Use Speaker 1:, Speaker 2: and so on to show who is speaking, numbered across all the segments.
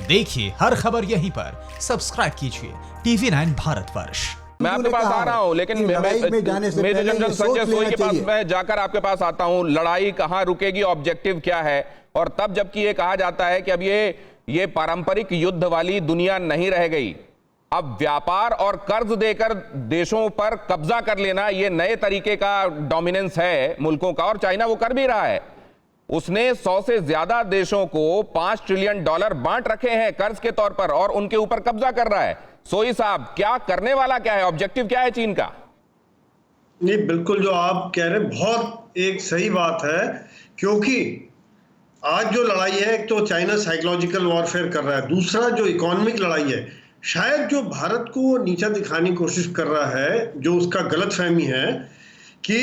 Speaker 1: देखिए हर खबर यहीं पर, सब्सक्राइब कीजिए TV9 भारतवर्ष।
Speaker 2: मैं आपके पास आ रहा हूं, लेकिन मेजर जनरल संजय सोई के पास मैं जाकर आपके पास आता हूं। लड़ाई कहां रुकेगी, ऑब्जेक्टिव क्या है? और तब जबकि ये कहा जाता है कि अब ये पारंपरिक युद्ध वाली दुनिया नहीं रह गई, अब व्यापार और कर्ज देकर देशों पर कब्जा कर लेना ये नए तरीके का डोमिनेंस है मुल्कों का, और चाइना वो कर भी रहा है। उसने 100 से ज्यादा देशों को $5 ट्रिलियन बांट रखे हैं कर्ज के तौर पर, और उनके ऊपर कब्जा कर रहा है। सोई साहब, क्या करने वाला क्या है, ऑब्जेक्टिव क्या है चीन का?
Speaker 3: नहीं, बिल्कुल जो आप कह रहे हैं बहुत एक सही बात है, क्योंकि आज जो लड़ाई है, एक तो चाइना साइकोलॉजिकल वॉरफेयर कर रहा है, दूसरा जो इकोनॉमिक लड़ाई है, शायद जो भारत को नीचा दिखाने की कोशिश कर रहा है, जो उसका गलतफहमी है कि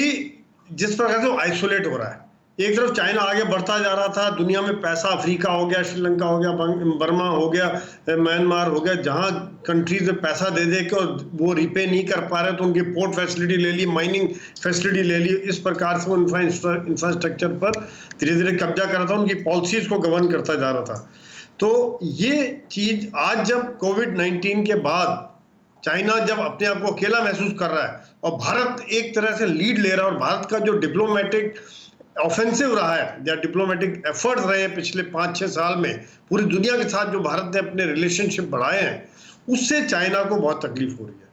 Speaker 3: जिस प्रकार से वो आइसोलेट हो रहा है। एक तरफ चाइना आगे बढ़ता जा रहा था, दुनिया में पैसा, अफ्रीका हो गया, श्रीलंका हो गया, बर्मा हो गया, म्यांमार हो गया, जहां कंट्रीज में पैसा दे दे के और वो रिपे नहीं कर पा रहे तो उनकी पोर्ट फैसिलिटी ले ली, माइनिंग फैसिलिटी ले ली। इस प्रकार से वो इंफ्रास्ट्रक्चर पर धीरे धीरे कब्जा कर रहा था, उनकी पॉलिसीज को गवर्न करता जा रहा था। तो ये चीज आज जब कोविड-19 के बाद चाइना जब अपने आप को अकेला महसूस कर रहा है और भारत एक तरह से लीड ले रहा है, और भारत का जो डिप्लोमेटिक ऑफेंसिव रहा है या डिप्लोमेटिक एफर्ट्स रहे हैं पिछले 5-6 साल में पूरी दुनिया के साथ, जो भारत ने अपने रिलेशनशिप बढ़ाए हैं, उससे चाइना को बहुत तकलीफ हो रही है।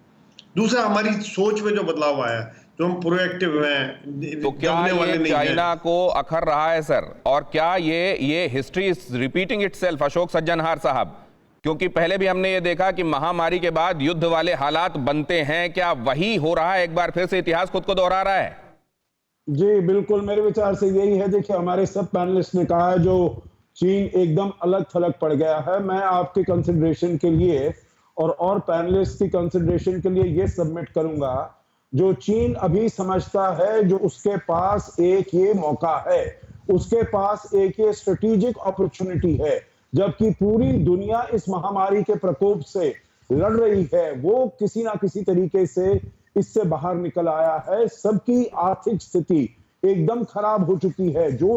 Speaker 3: दूसरा, हमारी सोच में जो बदलाव आया है, जो हम प्रोएक्टिव हैं,
Speaker 2: तो क्या ये चाइना को अखर रहा है सर? और क्या ये history is repeating itself, Ashok Sajjanhar साहब? क्योंकि पहले भी हमने ये देखा कि महामारी के बाद युद्ध वाले हालात बनते हैं। क्या वही हो रहा है? एक बार फिर से इतिहास खुद को दोहरा रहा है?
Speaker 4: जी बिल्कुल, मेरे विचार से यही है। देखिए, हमारे सब पैनलिस्ट ने कहा है जो चीन एकदम अलग थलग पड़ गया है। मैं आपके कंसिडरेशन के लिए और पैनलिस्ट की कंसिडरेशन के लिए ये सबमिट करूंगा, जो चीन अभी समझता है, जो उसके पास एक ये मौका है, उसके पास एक ये स्ट्रेटेजिक अपॉर्चुनिटी है, जबकि पूरी दुनिया इस महामारी के प्रकोप से लड़ रही है, वो किसी ना किसी तरीके से इससे बाहर निकल आया है। सबकी आर्थिक स्थिति एकदम खराब हो चुकी है। जो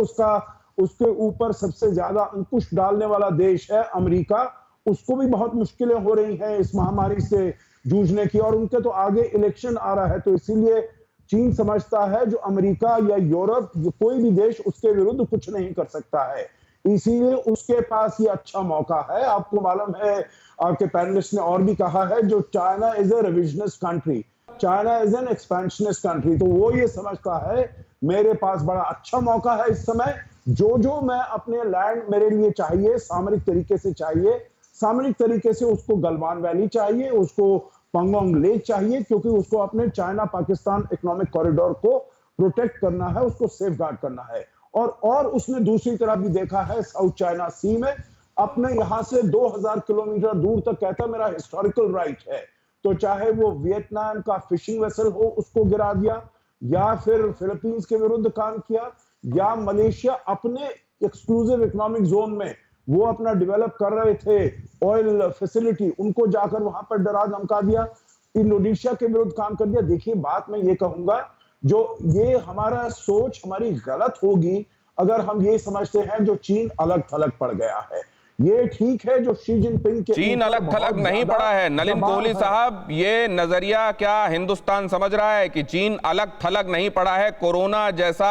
Speaker 4: उसके ऊपर सबसे ज्यादा अंकुश डालने वाला देश है अमेरिका, उसको भी बहुत मुश्किलें हो रही हैं इस महामारी से जूझने की, और उनके तो आगे इलेक्शन आ रहा है। तो इसीलिए चीन समझता है जो अमेरिका या यूरोप, कोई भी देश उसके विरुद्ध कुछ नहीं कर सकता है, इसीलिए उसके पास ये अच्छा मौका है। आपको मालूम है, आपके पैनलिस्ट ने और भी कहा है, जो China is a revisionist country, China is an expansionist country. तो वो ये समझता है मेरे पास बड़ा अच्छा मौका है इस समय, जो मैं अपने लैंड मेरे लिए चाहिए, सामरिक तरीके से चाहिए, सामरिक तरीके से उसको गलवान वैली चाहिए, उसको पंगोंग लेक चाहिए, क्योंकि उसको अपने चाइना पाकिस्तान इकोनॉमिक कॉरिडोर को प्रोटेक्ट करना है, उसको सेफ गार्ड करना है। और उसने दूसरी तरफ भी देखा है, साउथ चाइना सी में अपने यहां से 2000 किलोमीटर दूर तक कहता मेरा हिस्टोरिकल राइट है। तो चाहे वो वियतनाम का फिशिंग वेसल हो, उसको गिरा दिया, या फिर फिलीपींस के विरुद्ध काम किया, या मलेशिया अपने एक्सक्लूसिव इकोनॉमिक जोन में वो अपना डेवलप कर रहे थे ऑयल फैसिलिटी, उनको जाकर वहां पर डरा धमका दिया, इंडोनेशिया के विरुद्ध काम कर दिया। देखिए, बात मैं ये कहूंगा, जो ये हमारा सोच हमारी गलत होगी अगर हम ये समझते हैं जो चीन अलग थलग पड़ गया है। ये ठीक है जो शी जिनपिंग के
Speaker 2: चीन अलग थलग नहीं पड़ा है। नलिन कोहली साहब, ये नजरिया क्या हिंदुस्तान समझ रहा है कि चीन अलग थलग नहीं पड़ा है, कोरोना जैसा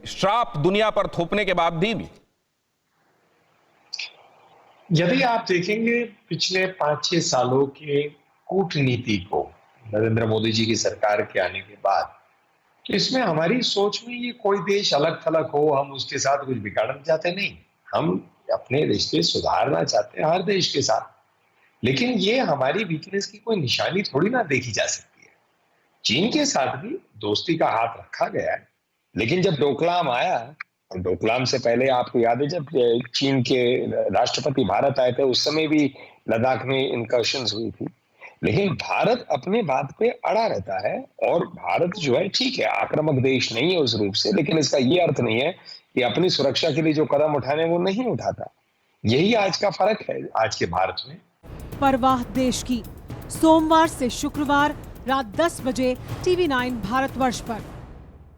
Speaker 2: श्राप दुनिया पर थोपने के बाद भी?
Speaker 5: यदि आप देखेंगे पिछले 5-6 सालों के कूटनीति को नरेंद्र मोदी जी की सरकार के आने के बाद, तो इसमें हमारी सोच में ये कोई देश अलग थलग हो, हम उसके साथ कुछ बिगाड़ना चाहते नहीं, हम अपने रिश्ते सुधारना चाहते हैं हर देश के साथ। लेकिन ये हमारी वीकनेस की कोई निशानी थोड़ी ना देखी जा सकती है। चीन के साथ भी दोस्ती का हाथ रखा गया है, लेकिन जब डोकलाम आया, और डोकलाम से पहले आपको याद है जब चीन के राष्ट्रपति भारत आए थे, उस समय भी लद्दाख में इनकर्शंस हुई थी। लेकिन भारत अपने बात पे अड़ा रहता है, और भारत जो है ठीक है आक्रामक देश नहीं है उस रूप से, लेकिन इसका ये अर्थ नहीं है कि अपनी सुरक्षा के लिए जो कदम उठाने वो नहीं उठाता। यही आज का फर्क है आज के भारत में।
Speaker 6: परवाह देश की, सोमवार से शुक्रवार रात 10 बजे TV9 भारतवर्ष पर।